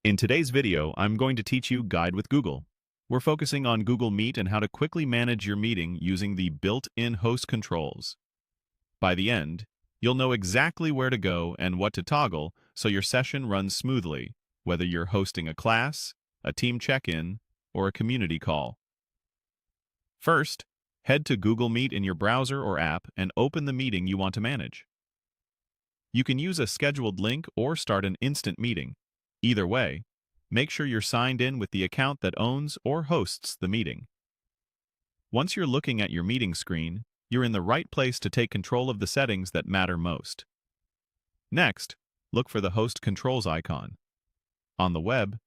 In today's video, I'm going to teach you Guide with Google. We're focusing on Google Meet and how to quickly manage your meeting using the built-in host controls. By the end, you'll know exactly where to go and what to toggle so your session runs smoothly, whether you're hosting a class, a team check-in, or a community call. First, head to Google Meet in your browser or app and open the meeting you want to manage. You can use a scheduled link or start an instant meeting. Either way, make sure you're signed in with the account that owns or hosts the meeting. Once you're looking at your meeting screen, you're in the right place to take control of the settings that matter most. Next, look for the Host Controls icon. On the web,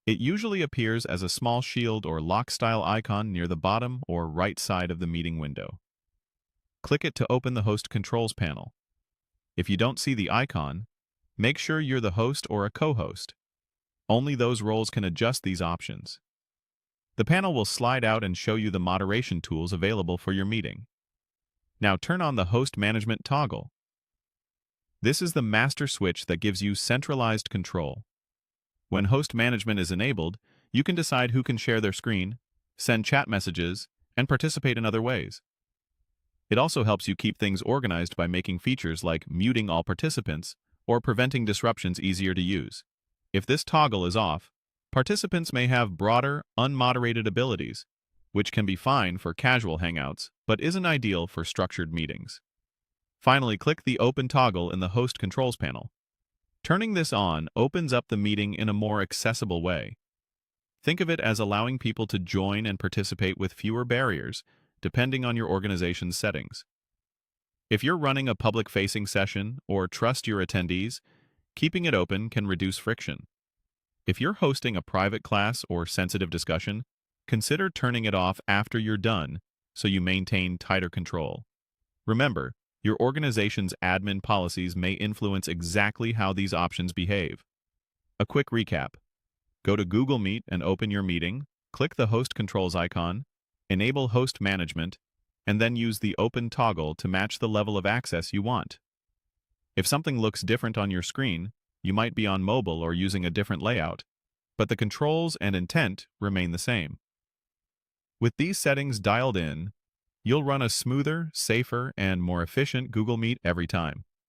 it usually appears as a small shield or lock-style icon near the bottom or right side of the meeting window. Click it to open the Host Controls panel. If you don't see the icon, make sure you're the host or a co-host. Only those roles can adjust these options. The panel will slide out and show you the moderation tools available for your meeting. Now turn on the Host Management toggle. This is the master switch that gives you centralized control. When Host Management is enabled, you can decide who can share their screen, send chat messages, and participate in other ways. It also helps you keep things organized by making features like muting all participants or preventing disruptions easier to use. If this toggle is off, participants may have broader, unmoderated abilities, which can be fine for casual hangouts, but isn't ideal for structured meetings. Finally, click the Open toggle in the Host Controls panel. Turning this on opens up the meeting in a more accessible way. Think of it as allowing people to join and participate with fewer barriers, depending on your organization's settings. If you're running a public-facing session or trust your attendees, keeping it open can reduce friction. If you're hosting a private class or sensitive discussion, consider turning it off after you're done so you maintain tighter control. Remember, your organization's admin policies may influence exactly how these options behave. A quick recap. Go to Google Meet and open your meeting, click the Host Controls icon, enable Host Management, and then use the Open toggle to match the level of access you want. If something looks different on your screen, you might be on mobile or using a different layout, but the controls and intent remain the same. With these settings dialed in, you'll run a smoother, safer, and more efficient Google Meet every time.